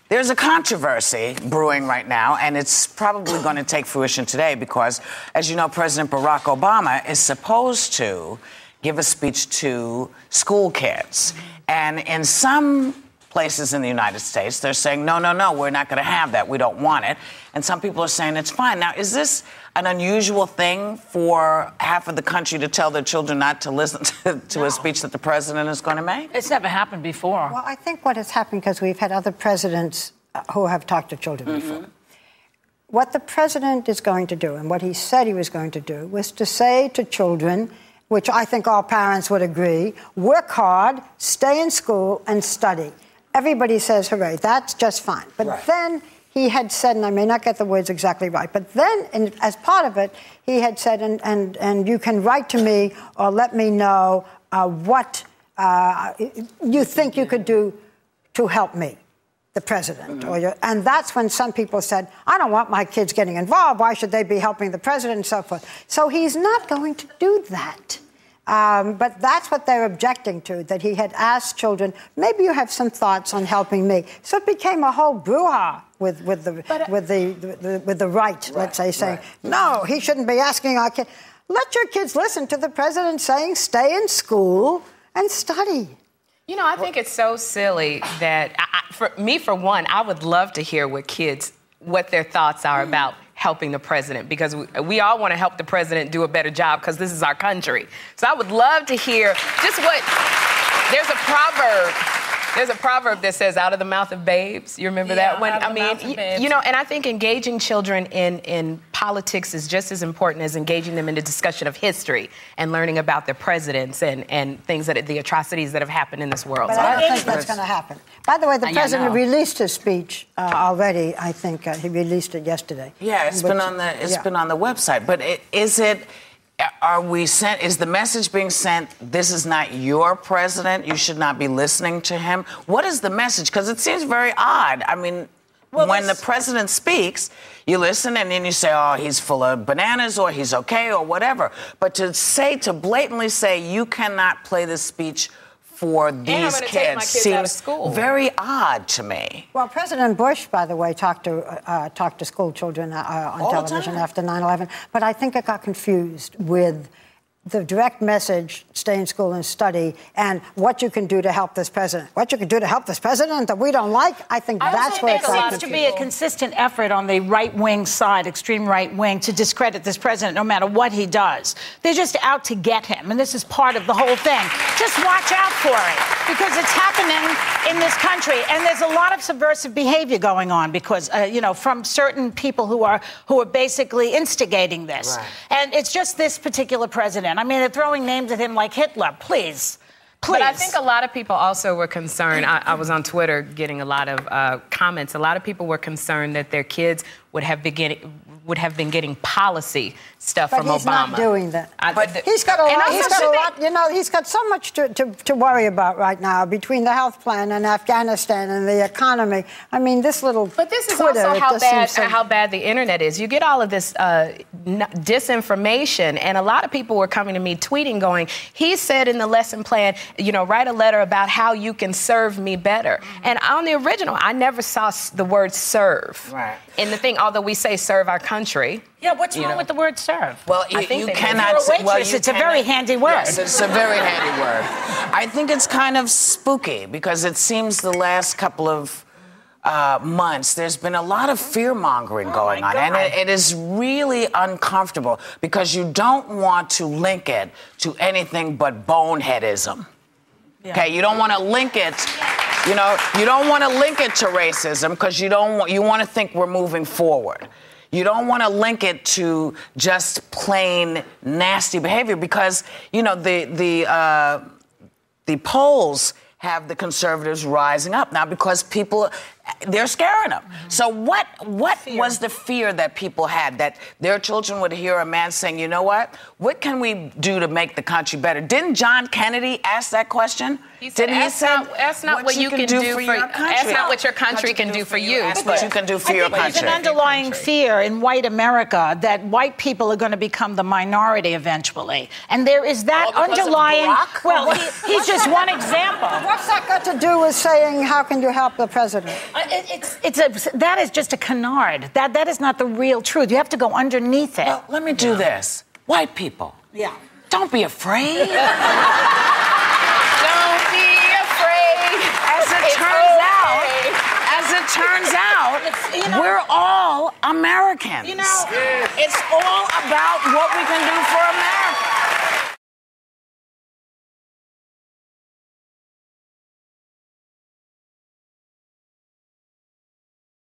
There's a controversy brewing right now, and it's probably going to take fruition today because, as you know, President Barack Obama is supposed to give a speech to school kids. And in some places in the United States, they're saying, no, we're not going to have that. We don't want it. And some people are saying it's fine. Now, is this an unusual thing for half of the country to tell their children not to listen to a speech that the president is going to make? It's never happened before. Well, I think what has happened, because we've had other presidents who have talked to children before. What the president is going to do, and what he said he was going to do, was to say to children, which I think all parents would agree, work hard, stay in school, and study. Everybody says, hooray, that's just fine. But then he had said, and I may not get the words exactly right, but then, as part of it, he had said, and you can write to me or let me know what you think you could do to help me, the president. And that's when some people said, I don't want my kids getting involved. Why should they be helping the president and so forth? So he's not going to do that. But that's what they're objecting to, that he had asked children, maybe you have some thoughts on helping me. So it became a whole brouhaha with the right, let's say, saying, no, he shouldn't be asking our kids. Let your kids listen to the president saying, stay in school and study. You know, I think it's so silly that, for one, I would love to hear what their thoughts are about helping the president, because we all want to help the president do a better job because this is our country. So I would love to hear just what, there's a proverb that says, out of the mouth of babes. You remember that one? I mean, you know, and I think engaging children in politics is just as important as engaging them in the discussion of history and learning about their presidents and things the atrocities that have happened in this world. But so I don't think that's going to happen. By the way, the president released his speech already. I think he released it yesterday. Yeah, it's been on the website. But is the message being sent, this is not your president, you should not be listening to him? What is the message? Because it seems very odd. I mean, when the president speaks, you listen and then you say, oh, he's full of bananas or he's okay or whatever. But to blatantly say you cannot play this speech for these kids seems very odd to me. Well, President Bush, by the way, talked to school children on television after 9/11, but I think it got confused with the direct message, stay in school and study, and what you can do to help this president. What you can do to help this president that we don't like, I think that's where it got confused. There seems to be a consistent effort on the right-wing side, extreme right wing, to discredit this president no matter what he does. They're just out to get him, and this is part of the whole thing. Just watch out for it, because it's happening in this country, and there's a lot of subversive behavior going on because, from certain people who are basically instigating this. Right. And it's just this particular president. I mean, they're throwing names at him like Hitler. Please. But I think a lot of people also were concerned. I was on Twitter getting a lot of comments. A lot of people were concerned that their kids would have been getting policy stuff from Obama. But he's not doing that. He's got a lot. He's got so much to worry about right now between the health plan and Afghanistan and the economy. I mean, this little But this is Twitter, also how bad the internet is. You get all of this disinformation, and a lot of people were coming to me tweeting going, he said in the lesson plan, write a letter about how you can serve me better. And on the original, I never saw the word serve in the thing, although we say serve our country. Yeah, what's wrong with the word serve? Well, you cannot. It's a very handy word. Yes, it's a very handy word. I think it's kind of spooky because it seems the last couple of months there's been a lot of fear-mongering going on, and it is really uncomfortable because you don't want to link it to anything but boneheadism. Yeah. Okay, you don't want to link it. You don't want to link it to racism because you want to think we're moving forward. You don't want to link it to just plain nasty behavior because, the polls have the conservatives rising up now because they're scaring them. So what was the fear that people had, that their children would hear a man saying, you know what can we do to make the country better? Didn't John Kennedy ask that question? He said, ask not what you can do for your country. Ask not what your country can do for you. Ask what you can do for your country. There's an underlying fear in white America that white people are going to become the minority eventually. And there is that underlying... Well, he's just one example. What's that got to do with saying, how can you help the president? That is just a canard. That is not the real truth. You have to go underneath it. Well, let me do this. White people. Yeah. Don't be afraid. Don't be afraid. As it turns out, we're all Americans. You know, it's all about what we can do for America.